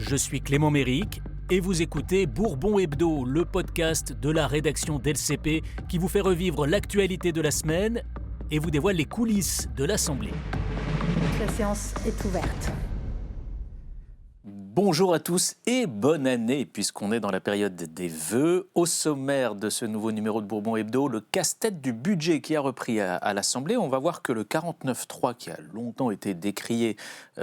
je suis Clément Méric et vous écoutez Bourbon Hebdo, le podcast de la rédaction d'LCP qui vous fait revivre l'actualité de la semaine et vous dévoile les coulisses de l'Assemblée. La séance est ouverte. Bonjour à tous et bonne année puisqu'on est dans la période des vœux. Au sommaire de ce nouveau numéro de Bourbon Hebdo, le casse-tête du budget qui a repris à l'Assemblée. On va voir que le 49.3 qui a longtemps été décrié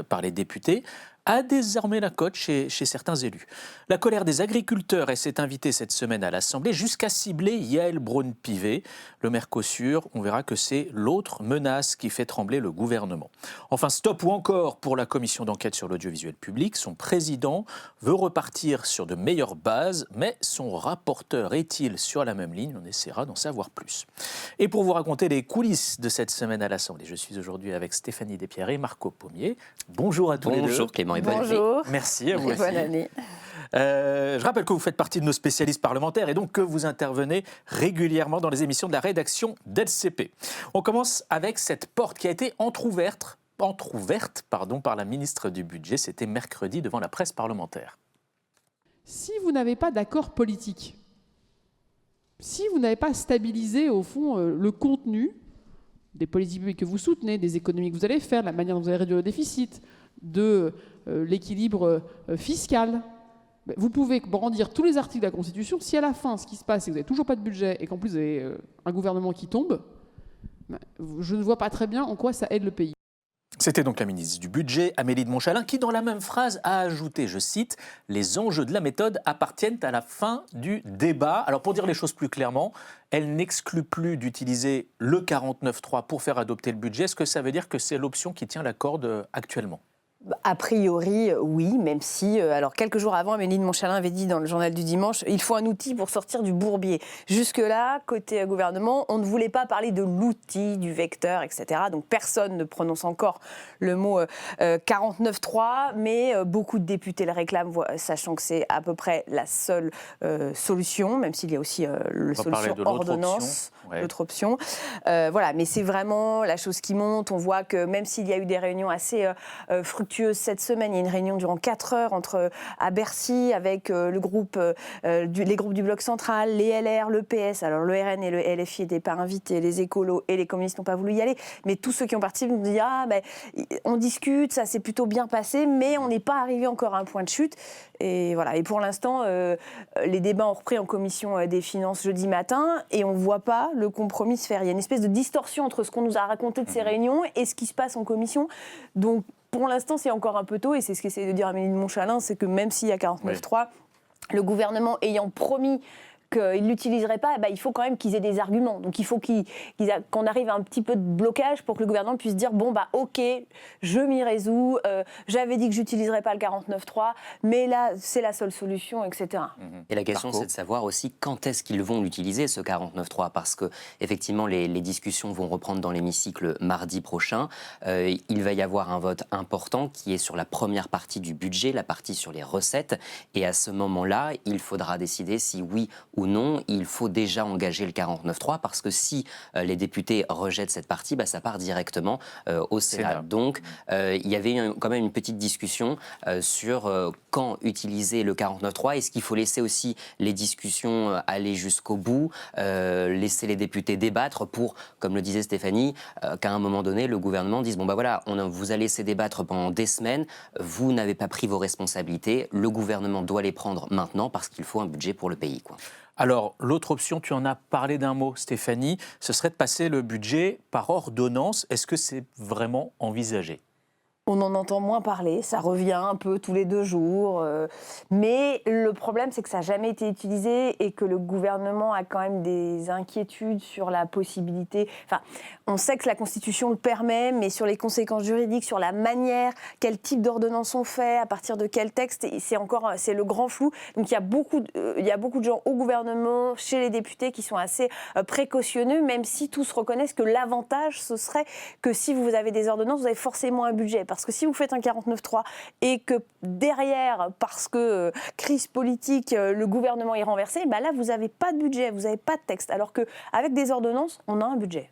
par les députés a désormais la cote chez certains élus. La colère des agriculteurs s'est invitée cette semaine à l'Assemblée jusqu'à cibler Yaël Braun-Pivet. Le Mercosur, on verra que c'est l'autre menace qui fait trembler le gouvernement. Enfin, stop ou encore pour la commission d'enquête sur l'audiovisuel public. Son président veut repartir sur de meilleures bases, mais son rapporteur est-il sur la même ligne? On essaiera d'en savoir plus. Et pour vous raconter les coulisses de cette semaine à l'Assemblée, je suis aujourd'hui avec Stéphanie Despierres et Marco Pommier. Bonjour à tous les deux. Bonjour Clément et bonne année. Bonjour. Merci à vous aussi. Bonne année. Je rappelle que vous faites partie de nos spécialistes parlementaires et donc que vous intervenez régulièrement dans les émissions de la rédaction d'LCP. On commence avec cette porte qui a été entrouverte par la ministre du Budget. C'était mercredi devant la presse parlementaire. Si vous n'avez pas d'accord politique, si vous n'avez pas stabilisé au fond le contenu des politiques publiques que vous soutenez, des économies que vous allez faire, la manière dont vous allez réduire le déficit, de l'équilibre fiscal, vous pouvez brandir tous les articles de la Constitution. Si à la fin, ce qui se passe, c'est que vous n'avez toujours pas de budget et qu'en plus vous avez un gouvernement qui tombe, je ne vois pas très bien en quoi ça aide le pays. C'était donc la ministre du Budget, Amélie de Montchalin, qui dans la même phrase a ajouté, je cite, « Les enjeux de la méthode appartiennent à la fin du débat ». Alors pour dire les choses plus clairement, elle n'exclut plus d'utiliser le 49.3 pour faire adopter le budget. Est-ce que ça veut dire que c'est l'option qui tient la corde actuellement ? A priori, oui, même si, alors quelques jours avant, Amélie de Montchalin avait dit dans le journal du dimanche, il faut un outil pour sortir du bourbier. Jusque-là, côté gouvernement, on ne voulait pas parler de l'outil, du vecteur, etc. Donc personne ne prononce encore le mot 49.3, mais beaucoup de députés le réclament, sachant que c'est à peu près la seule solution, même s'il y a aussi la solution ordonnance. L'autre option. Voilà, mais c'est vraiment la chose qui monte. On voit que même s'il y a eu des réunions assez fructueuses cette semaine, il y a une réunion durant 4 heures à Bercy avec les groupes du Bloc central, les LR, le PS. Alors le RN et le LFI n'étaient pas invités, les écolos et les communistes n'ont pas voulu y aller. Mais tous ceux qui ont participé nous disent on discute, ça s'est plutôt bien passé, mais on n'est pas arrivé encore à un point de chute. Et voilà. Et pour l'instant, les débats ont repris en commission des finances jeudi matin et on ne voit pas le compromis se faire. Il y a une espèce de distorsion entre ce qu'on nous a raconté de ces réunions et ce qui se passe en commission. Donc, pour l'instant, c'est encore un peu tôt et c'est ce qu'essaie de dire Amélie de Montchalin, c'est que même s'il y a 49.3, le gouvernement ayant promis qu'ils ne l'utiliseraient pas, il faut quand même qu'ils aient des arguments. Donc il faut qu'on arrive à un petit peu de blocage pour que le gouvernement puisse dire ok, je m'y résous, j'avais dit que je n'utiliserais pas le 49.3, mais là, c'est la seule solution, etc. Et la question, c'est de savoir aussi quand est-ce qu'ils vont l'utiliser, ce 49.3, parce que effectivement, les discussions vont reprendre dans l'hémicycle mardi prochain. Il va y avoir un vote important qui est sur la première partie du budget, la partie sur les recettes. Et à ce moment-là, il faudra décider si oui ou non, il faut déjà engager le 49.3 parce que si les députés rejettent cette partie, ça part directement au Sénat. Donc, il y avait quand même une petite discussion sur quand utiliser le 49.3. Est-ce qu'il faut laisser aussi les discussions aller jusqu'au bout, laisser les députés débattre pour, comme le disait Stéphanie, qu'à un moment donné, le gouvernement dise on vous a laissé débattre pendant des semaines, vous n'avez pas pris vos responsabilités, le gouvernement doit les prendre maintenant parce qu'il faut un budget pour le pays, quoi. Alors, l'autre option, tu en as parlé d'un mot, Stéphanie, ce serait de passer le budget par ordonnance. Est-ce que c'est vraiment envisagé ? On en entend moins parler, ça revient un peu tous les 2 jours. Mais le problème, c'est que ça n'a jamais été utilisé et que le gouvernement a quand même des inquiétudes sur la possibilité... Enfin, on sait que la Constitution le permet, mais sur les conséquences juridiques, sur la manière, quel type d'ordonnance on fait, à partir de quel texte, c'est le grand flou. Donc il y a beaucoup de gens au gouvernement, chez les députés, qui sont assez précautionneux, même si tous reconnaissent que l'avantage, ce serait que si vous avez des ordonnances, vous avez forcément un budget. Parce que si vous faites un 49.3 et que derrière, parce que crise politique, le gouvernement est renversé, là, vous n'avez pas de budget, vous n'avez pas de texte. Alors qu'avec des ordonnances, on a un budget.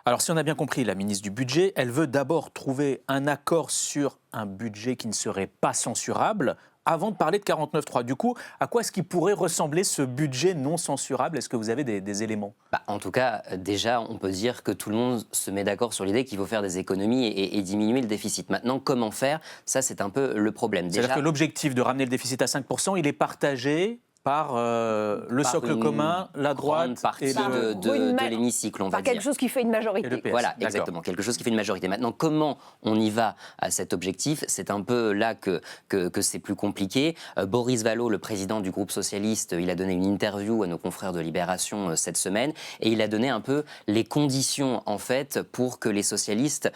Alors, si on a bien compris, la ministre du Budget, elle veut d'abord trouver un accord sur un budget qui ne serait pas censurable, avant de parler de 49.3. Du coup, à quoi est-ce qu'il pourrait ressembler ce budget non censurable? Est-ce que vous avez des éléments? En tout cas, déjà, on peut dire que tout le monde se met d'accord sur l'idée qu'il faut faire des économies et diminuer le déficit. Maintenant, comment faire? Ça, c'est un peu le problème. C'est-à-dire que l'objectif de ramener le déficit à 5%, il est partagé par le socle commun, la droite partie et de l'hémicycle, on va par dire. quelque chose qui fait une majorité. Et le PS. Voilà, D'accord. exactement, quelque chose qui fait une majorité. Maintenant, comment on y va à cet objectif? C'est un peu là que c'est plus compliqué. Boris Vallaud, le président du groupe socialiste, il a donné une interview à nos confrères de Libération cette semaine, et il a donné un peu les conditions, en fait, pour que les socialistes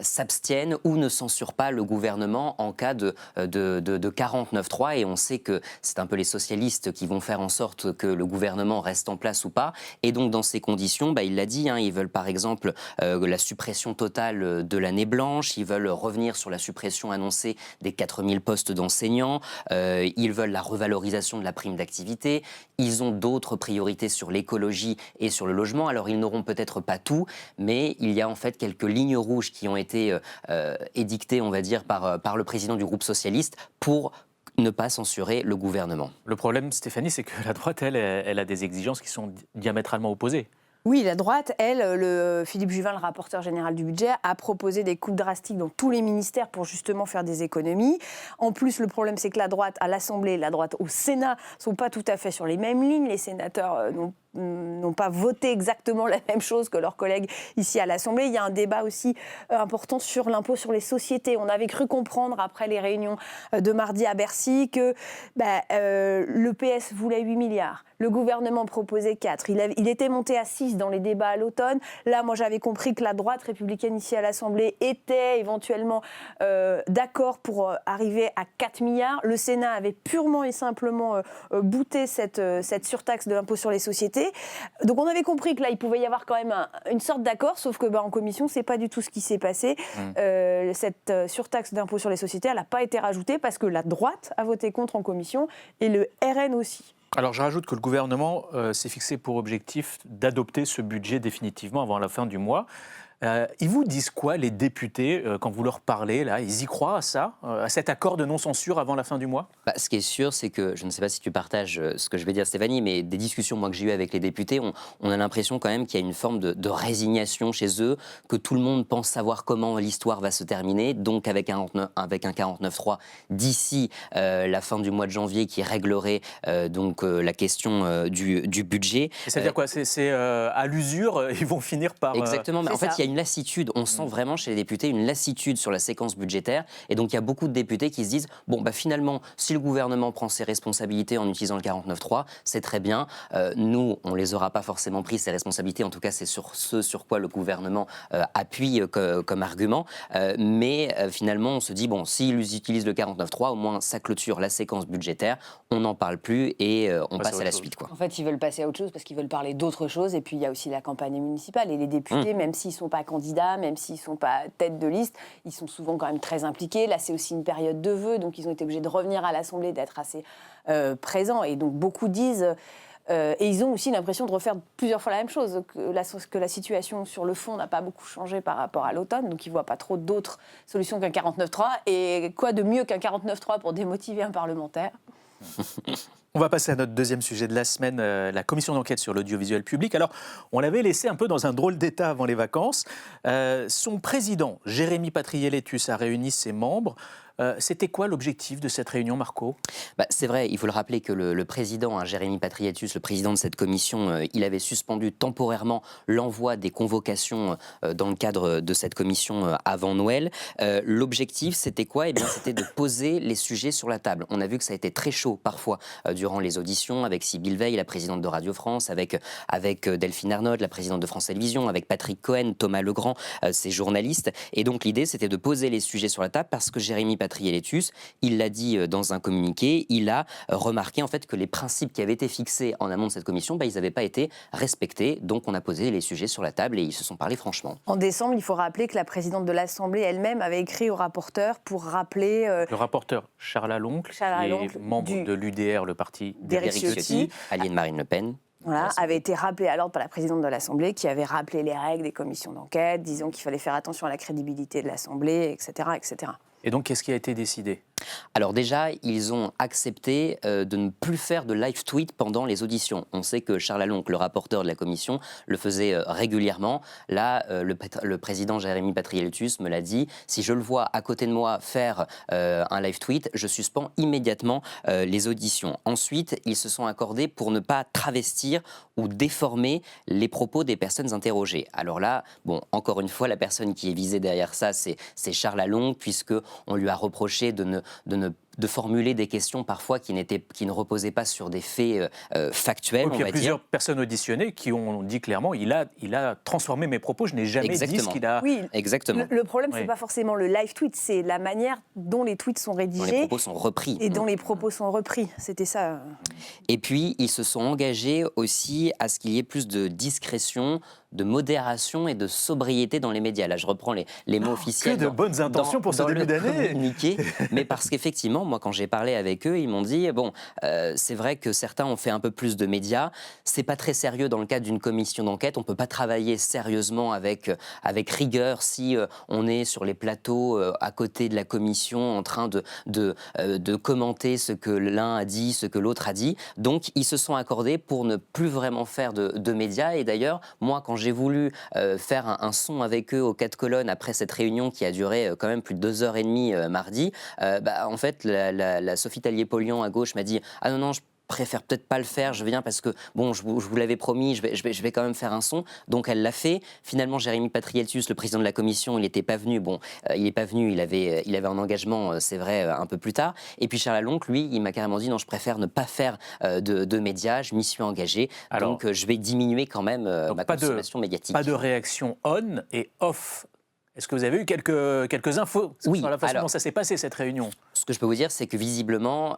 s'abstiennent ou ne censurent pas le gouvernement en cas de 49.3, et on sait que c'est un peu les socialistes qui vont faire en sorte que le gouvernement reste en place ou pas. Et donc, dans ces conditions, il l'a dit, ils veulent par exemple la suppression totale de l'année blanche, ils veulent revenir sur la suppression annoncée des 4000 postes d'enseignants, ils veulent la revalorisation de la prime d'activité, ils ont d'autres priorités sur l'écologie et sur le logement. Alors, ils n'auront peut-être pas tout, mais il y a en fait quelques lignes rouges qui ont été édictées, on va dire, par le président du groupe socialiste pour ne pas censurer le gouvernement. Le problème, Stéphanie, c'est que la droite, elle a des exigences qui sont diamétralement opposées. Oui, la droite, elle, Philippe Juvin, le rapporteur général du budget, a proposé des coupes drastiques dans tous les ministères pour justement faire des économies. En plus, le problème, c'est que la droite à l'Assemblée, la droite au Sénat ne sont pas tout à fait sur les mêmes lignes. Les sénateurs n'ont pas voté exactement la même chose que leurs collègues ici à l'Assemblée. Il y a un débat aussi important sur l'impôt sur les sociétés. On avait cru comprendre, après les réunions de mardi à Bercy, que le PS voulait 8 milliards. Le gouvernement proposait 4. Il était monté à 6 dans les débats à l'automne. Là, moi, j'avais compris que la droite républicaine ici à l'Assemblée était éventuellement d'accord pour arriver à 4 milliards. Le Sénat avait purement et simplement bouté cette surtaxe de l'impôt sur les sociétés. Donc, on avait compris que là, il pouvait y avoir quand même une sorte d'accord, sauf que en commission, c'est pas du tout ce qui s'est passé. Cette surtaxe d'impôt sur les sociétés, elle n'a pas été rajoutée parce que la droite a voté contre en commission et le RN aussi. Alors, je rajoute que le gouvernement s'est fixé pour objectif d'adopter ce budget définitivement avant la fin du mois. Ils vous disent quoi, les députés, quand vous leur parlez, là? Ils y croient à ça, à cet accord de non-censure avant la fin du mois? Ce qui est sûr, c'est que, je ne sais pas si tu partages ce que je vais dire, Stéphanie, mais des discussions moi, que j'ai eues avec les députés, on a l'impression quand même qu'il y a une forme de résignation chez eux, que tout le monde pense savoir comment l'histoire va se terminer, donc avec un 49.3 d'ici la fin du mois de janvier qui réglerait la question du budget. C'est-à-dire quoi? C'est à l'usure, ils vont finir par... Exactement, mais en fait, ça. il y a une lassitude. On sent vraiment chez les députés une lassitude sur la séquence budgétaire. Et donc, il y a beaucoup de députés qui se disent finalement, si le gouvernement prend ses responsabilités en utilisant le 49.3, c'est très bien. Nous, on ne les aura pas forcément pris, ces responsabilités. En tout cas, c'est sur ce sur quoi le gouvernement appuie comme argument. Mais finalement, on se dit, s'ils utilisent le 49.3, au moins, ça clôture la séquence budgétaire. On n'en parle plus et on passe à la suite, quoi. En fait, ils veulent passer à autre chose parce qu'ils veulent parler d'autre chose. Et puis, il y a aussi la campagne municipale. Et les députés, même s'ils ne sont pas candidats, même s'ils ne sont pas tête de liste, ils sont souvent quand même très impliqués. Là, c'est aussi une période de vœux. Donc, ils ont été obligés de revenir à l'Assemblée, d'être assez présents. Et donc, beaucoup disent... et ils ont aussi l'impression de refaire plusieurs fois la même chose, que la situation sur le fond n'a pas beaucoup changé par rapport à l'automne. Donc, ils ne voient pas trop d'autres solutions qu'un 49.3. Et quoi de mieux qu'un 49.3 pour démotiver un parlementaire? On va passer à notre deuxième sujet de la semaine, la commission d'enquête sur l'audiovisuel public. Alors, on l'avait laissé un peu dans un drôle d'état avant les vacances. Son président, Jérémy Patrielletus, a réuni ses membres. C'était quoi l'objectif de cette réunion, Marco ? C'est vrai, il faut le rappeler que le président, Jérémy Patrielletus, le président de cette commission, il avait suspendu temporairement l'envoi des convocations dans le cadre de cette commission avant Noël. L'objectif, c'était quoi ? C'était de poser les sujets sur la table. On a vu que ça a été très chaud parfois durant les auditions, avec Sybille Veil, la présidente de Radio France, avec Delphine Arnaud, la présidente de France Télévisions, avec Patrick Cohen, Thomas Legrand, ces journalistes. Et donc l'idée, c'était de poser les sujets sur la table parce que Jérémy Patrielletus, il l'a dit dans un communiqué, il a remarqué en fait que les principes qui avaient été fixés en amont de cette commission, ils n'avaient pas été respectés. Donc on a posé les sujets sur la table et ils se sont parlé franchement. En décembre, il faut rappeler que la présidente de l'Assemblée elle-même avait écrit au rapporteur pour rappeler... Le rapporteur Charles Aloncle, qui est membre de l'UDR, le parti d'Éric Ciotti, allié de Marine Le Pen. Voilà, avait été rappelé à l'ordre par la présidente de l'Assemblée qui avait rappelé les règles des commissions d'enquête, disant qu'il fallait faire attention à la crédibilité de l'Assemblée, etc., etc. Et donc, qu'est-ce qui a été décidé ? Alors déjà, ils ont accepté de ne plus faire de live tweet pendant les auditions. On sait que Charles Alonc, le rapporteur de la commission, le faisait régulièrement. Là, le président Jérémy Patrieltus me l'a dit, si je le vois à côté de moi faire un live tweet, je suspends immédiatement les auditions. Ensuite, ils se sont accordés pour ne pas travestir ou déformer les propos des personnes interrogées. Alors là, bon, encore une fois, la personne qui est visée derrière ça, c'est Charles Alonc, puisqu'on lui a reproché de formuler des questions parfois qui ne reposaient pas sur des faits factuels, Il y a plusieurs personnes auditionnées qui ont dit clairement il a transformé mes propos, je n'ai jamais dit ce qu'il a... Oui, exactement. Le problème, c'est pas forcément le live tweet, c'est la manière dont les tweets sont rédigés. Dont les propos sont repris. Et dont les propos sont repris, c'était ça. Et puis, ils se sont engagés aussi à ce qu'il y ait plus de discrétion, de modération et de sobriété dans les médias. Là, je reprends les mots officiels. Que de bonnes intentions pour ce début d'année. Mais parce qu'effectivement, moi, quand j'ai parlé avec eux, ils m'ont dit, bon, c'est vrai que certains ont fait un peu plus de médias, c'est pas très sérieux dans le cadre d'une commission d'enquête, on peut pas travailler sérieusement avec rigueur si on est sur les plateaux à côté de la commission en train de commenter ce que l'un a dit, ce que l'autre a dit. Donc, ils se sont accordés pour ne plus vraiment faire de médias. Et d'ailleurs, moi, quand j'ai voulu faire un son avec eux aux 4 colonnes après cette réunion qui a duré quand même plus de 2h30 mardi, en fait, la Sophie Tallier-Polian à gauche m'a dit « Ah non, je préfère peut-être pas le faire, je viens parce que, bon, je vous l'avais promis, je vais quand même faire un son. » Donc elle l'a fait. Finalement, Jérémy Patrieltus, le président de la commission, il n'était pas venu. Bon, il n'est pas venu, il avait un engagement, c'est vrai, un peu plus tard. Et puis Charles Alonc, lui, il m'a carrément dit « Non, je préfère ne pas faire de médias, je m'y suis engagé. Alors, donc je vais diminuer quand même ma consommation médiatique. » Pas de réaction on et off. Est-ce que vous avez eu quelques infos sur la façon dont ça s'est passé, cette réunion ? Ce que je peux vous dire, c'est que visiblement,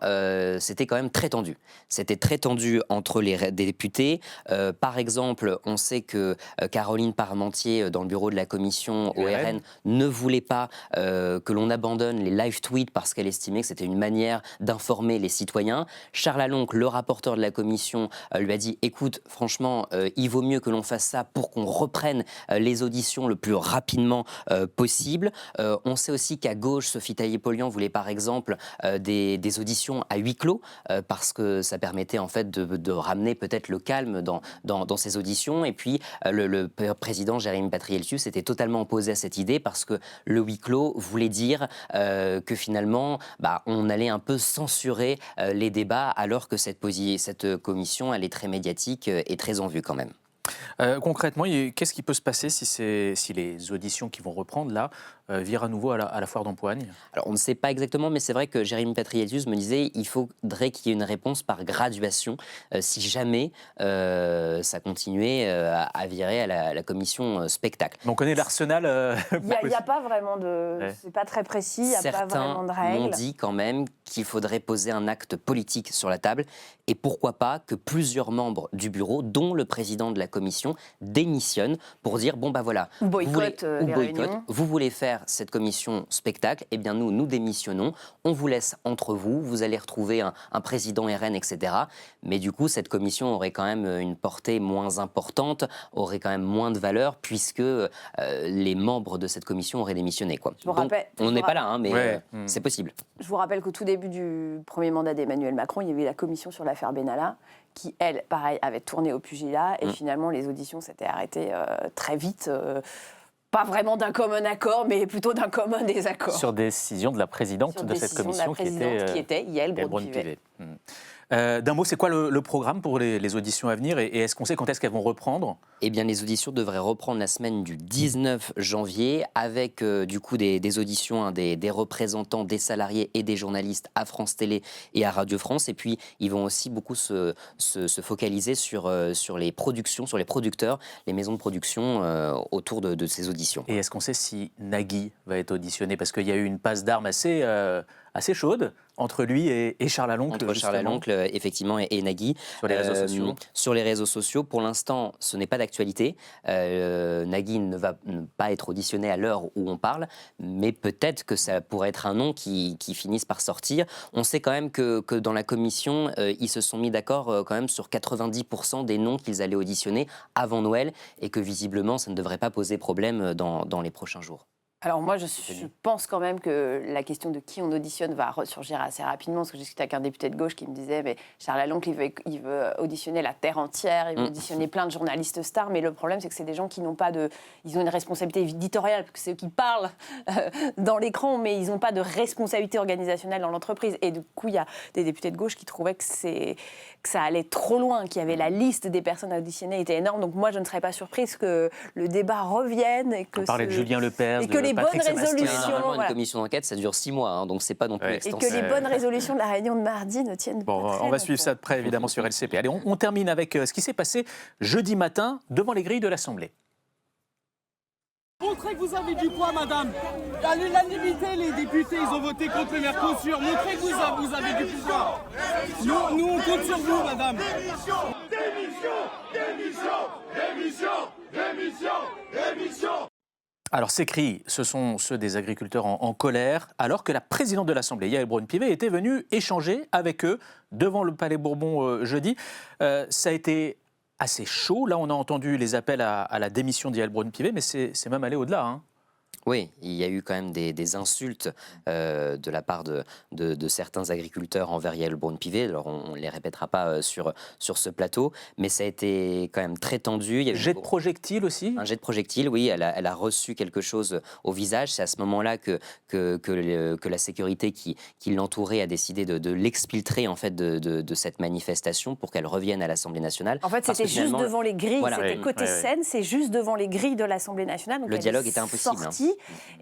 c'était quand même très tendu. C'était très tendu entre les députés. Par exemple, on sait que Caroline Parmentier, dans le bureau de la commission au RN, ne voulait pas que l'on abandonne les live tweets parce qu'elle estimait que c'était une manière d'informer les citoyens. Charles Alonc, le rapporteur de la commission, lui a dit « Écoute, franchement, il vaut mieux que l'on fasse ça pour qu'on reprenne les auditions le plus rapidement possible. » On sait aussi qu'à gauche, Sophie Tallier-Polian voulait par exemple des auditions à huis clos parce que ça permettait en fait de ramener peut-être le calme dans ces auditions. Et puis le président Jérémy Patrieltus était totalement opposé à cette idée parce que le huis clos voulait dire que finalement on allait un peu censurer les débats alors que cette commission elle est très médiatique et très en vue quand même. Concrètement, qu'est-ce qui peut se passer si les auditions qui vont reprendre là virent à nouveau à la foire d'Empoigne ? Alors on ne sait pas exactement, mais c'est vrai que Jérémy Patrieltus me disait il faudrait qu'il y ait une réponse par graduation si jamais ça continuait à virer à la commission spectacle. Mais on connaît l'arsenal. Il n'y a pas vraiment de... Ouais. C'est pas très précis, il n'y a pas vraiment de règles. Certains m'ont dit quand même qu'il faudrait poser un acte politique sur la table et pourquoi pas que plusieurs membres du bureau, dont le président de la commission, démissionnent pour dire bon voilà, ou boycott, vous voulez faire cette commission spectacle, eh bien nous démissionnons, on vous laisse entre vous allez retrouver un président RN, etc. Mais du coup, cette commission aurait quand même une portée moins importante, aurait quand même moins de valeur puisque les membres de cette commission auraient démissionné, quoi. Donc, on n'est pas là, mais c'est possible. Je vous rappelle qu'au tout début du premier mandat d'Emmanuel Macron, il y avait la commission sur l'affaire Benalla qui, elle, pareil, avait tourné au pugilat et finalement les auditions s'étaient arrêtées très vite. Pas vraiment d'un commun accord, mais plutôt d'un commun désaccord. Sur décision de la présidente de cette commission qui était Yael Braun-Pivet. D'un mot, c'est quoi le programme pour les auditions à venir et est-ce qu'on sait quand est-ce qu'elles vont reprendre ? Eh bien, les auditions devraient reprendre la semaine du 19 janvier avec du coup des auditions des représentants, des salariés et des journalistes à France Télé et à Radio France. Et puis, ils vont aussi beaucoup se focaliser sur les productions, sur les producteurs, les maisons de production autour de ces auditions. Et est-ce qu'on sait si Nagui va être auditionné ? Parce qu'il y a eu une passe d'armes assez chaude entre lui et Charles Alonc. Entre Charles Alonc, effectivement, et Nagui. Sur les réseaux sociaux. Sur les réseaux sociaux, pour l'instant, ce n'est pas d'actualité. Nagui ne va pas être auditionné à l'heure où on parle, mais peut-être que ça pourrait être un nom qui finisse par sortir. On sait quand même que dans la commission, ils se sont mis d'accord quand même sur 90% des noms qu'ils allaient auditionner avant Noël et que visiblement, ça ne devrait pas poser problème dans les prochains jours. Alors moi, je pense quand même que la question de qui on auditionne va ressurgir assez rapidement, parce que j'ai discuté avec un député de gauche qui me disait mais Charles Lalonde, il veut auditionner la terre entière, il veut auditionner plein de journalistes stars, mais le problème c'est que c'est des gens qui n'ont pas de... Ils ont une responsabilité éditoriale, parce que c'est eux qui parlent dans l'écran, mais ils n'ont pas de responsabilité organisationnelle dans l'entreprise. Et du coup, il y a des députés de gauche qui trouvaient que ça allait trop loin, qu'il y avait la liste des personnes à auditionner était énorme, donc moi je ne serais pas surprise que le débat revienne et que... On parlait de Julien Lepers, et que les bonnes résolutions... Normalement, voilà. une commission d'enquête, ça dure 6 mois, hein, donc c'est pas non plus Ouais. Et extensif. que les bonnes résolutions de la réunion de mardi ne tiennent pas très On va suivre ça de près, évidemment, sur LCP. Allez, on termine avec ce qui s'est passé jeudi matin devant les grilles de l'Assemblée. Montrez que vous avez du poids, madame. À l'unanimité, les députés, ils ont voté contre le Mercosur. Montrez que vous avez du pouvoir. Nous, on compte sur vous, madame. Démission. Alors ces cris, ce sont ceux des agriculteurs en colère, alors que la présidente de l'Assemblée, Yaël Braun-Pivet, était venue échanger avec eux devant le Palais Bourbon jeudi. Ça a été assez chaud. Là, on a entendu les appels à la démission d'Yaël Braun-Pivet, mais c'est même allé au-delà, hein. Oui, il y a eu quand même des insultes de la part de certains agriculteurs envers Yaël Braun-Pivet. Alors, on ne les répétera pas sur ce plateau, mais ça a été quand même très tendu. Il y a eu Jet de projectile aussi. un jet de projectile, oui, elle a reçu quelque chose au visage. C'est à ce moment-là que la sécurité qui l'entourait a décidé de l'exfiltrer en fait de cette manifestation pour qu'elle revienne à l'Assemblée nationale. En fait, Parce c'était que juste finalement, devant les grilles, voilà. c'était côté scène, c'est juste devant les grilles de l'Assemblée nationale. Donc Le elle dialogue est était impossible, sortie,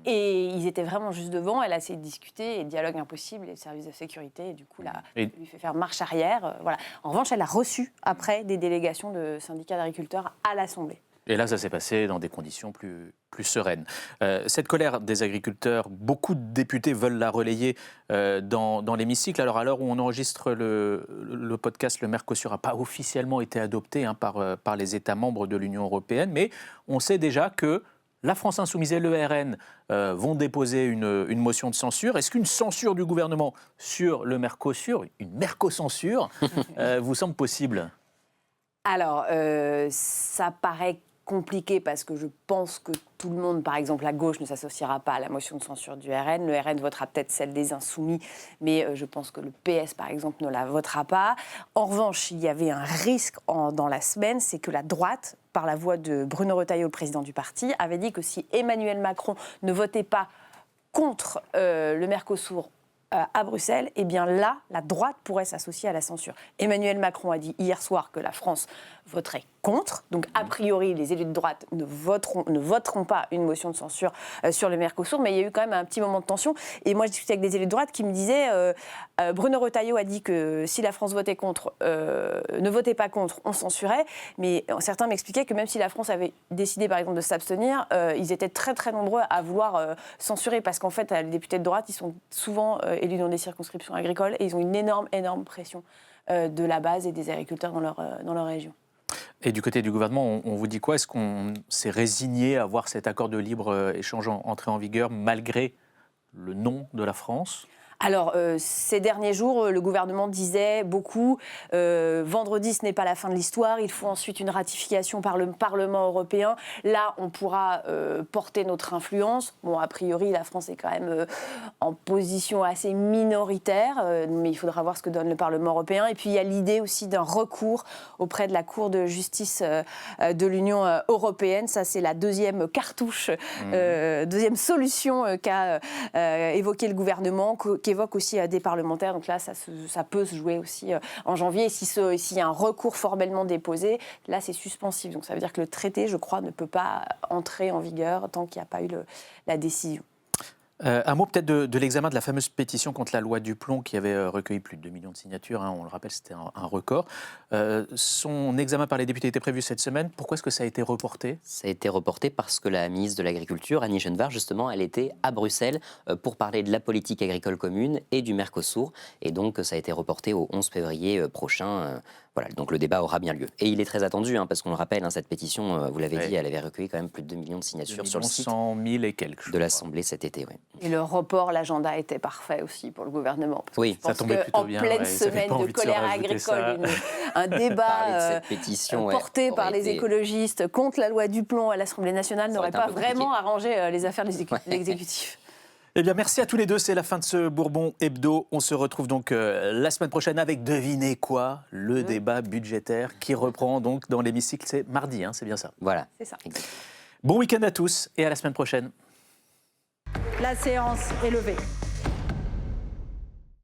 et ils étaient vraiment juste devant. Elle a essayé de discuter, et dialogue impossible, et le service de sécurité, et du coup, là, Et- lui fait faire marche arrière. Voilà. En revanche, elle a reçu après des délégations de syndicats d'agriculteurs à l'Assemblée. Et là, ça s'est passé dans des conditions plus sereines. Cette colère des agriculteurs, beaucoup de députés veulent la relayer dans l'hémicycle. Alors, à l'heure où on enregistre le podcast, le Mercosur n'a pas officiellement été adopté par les États membres de l'Union européenne, mais on sait déjà que la France Insoumise et le RN vont déposer une motion de censure. Est-ce qu'une censure du gouvernement sur le Mercosur, une mercosensure, vous semble possible ? Alors, ça paraît compliqué parce que je pense que tout le monde, par exemple la gauche, ne s'associera pas à la motion de censure du RN. Le RN votera peut-être celle des Insoumis, mais je pense que le PS, par exemple, ne la votera pas. En revanche, il y avait un risque dans la semaine, c'est que la droite, par la voix de Bruno Retailleau, le président du parti, avait dit que si Emmanuel Macron ne votait pas contre le Mercosur à Bruxelles, eh bien là, la droite pourrait s'associer à la censure. Emmanuel Macron a dit hier soir que la France voterait contre. Donc, a priori, les élus de droite ne voteront pas une motion de censure sur le Mercosur, mais il y a eu quand même un petit moment de tension. Et moi, je discutais avec des élus de droite qui me disaient Bruno Retailleau a dit que si la France votait contre, ne votait pas contre, on censurait. Mais certains m'expliquaient que même si la France avait décidé, par exemple, de s'abstenir, ils étaient très, très nombreux à vouloir censurer. Parce qu'en fait, les députés de droite, ils sont souvent élus dans des circonscriptions agricoles et ils ont une énorme, énorme pression de la base et des agriculteurs dans leur région. Et du côté du gouvernement, on vous dit quoi? Est-ce qu'on s'est résigné à voir cet accord de libre-échange entrer en vigueur malgré le non de la France? Alors, ces derniers jours, le gouvernement disait beaucoup vendredi, ce n'est pas la fin de l'histoire, il faut ensuite une ratification par le Parlement européen. Là, on pourra porter notre influence. Bon, a priori, la France est quand même en position assez minoritaire, mais il faudra voir ce que donne le Parlement européen. Et puis, il y a l'idée aussi d'un recours auprès de la Cour de justice de l'Union européenne. Ça, c'est la deuxième cartouche, deuxième solution qu'a évoqué le gouvernement, qu'évoque aussi des parlementaires. Donc là, ça peut se jouer aussi en janvier. Et s'il y a un recours formellement déposé, là, c'est suspensif. Donc ça veut dire que le traité, je crois, ne peut pas entrer en vigueur tant qu'il n'y a pas eu la décision. Un mot peut-être de l'examen de la fameuse pétition contre la loi Duplon qui avait recueilli plus de 2 millions de signatures, hein, on le rappelle, c'était un record. Son examen par les députés était prévu cette semaine. Pourquoi est-ce que ça a été reporté? Ça a été reporté parce que la ministre de l'Agriculture, Annie Genevard, justement, elle était à Bruxelles pour parler de la politique agricole commune et du Mercosur. Et donc, ça a été reporté au 11 février prochain. Voilà, donc le débat aura bien lieu. Et il est très attendu, hein, parce qu'on le rappelle, hein, cette pétition, vous l'avez dit, elle avait recueilli quand même plus de 2 millions de signatures sur le site 100 000 et quelques de l'Assemblée cet été. Ouais. Et le report, l'agenda était parfait aussi pour le gouvernement. Parce que Oui, je pense ça tombait plutôt qu'en bien, pleine ouais, ça fait semaine pas de envie de se colère rajouter ça. agricole, un Parler de débat cette pétition, ouais, porté aurait par les été- écologistes contre la loi Duplon à l'Assemblée nationale Ça n'aurait aurait été un pas peu compliqué. vraiment arrangé les affaires de Ouais. l'exécutif. Eh bien, merci à tous les deux. C'est la fin de ce Bourbon Hebdo. On se retrouve donc la semaine prochaine avec, devinez quoi, le débat budgétaire qui reprend donc dans l'hémicycle. C'est mardi, hein, c'est bien ça. Voilà. C'est ça. Exactement. Bon week-end à tous et à la semaine prochaine. La séance est levée.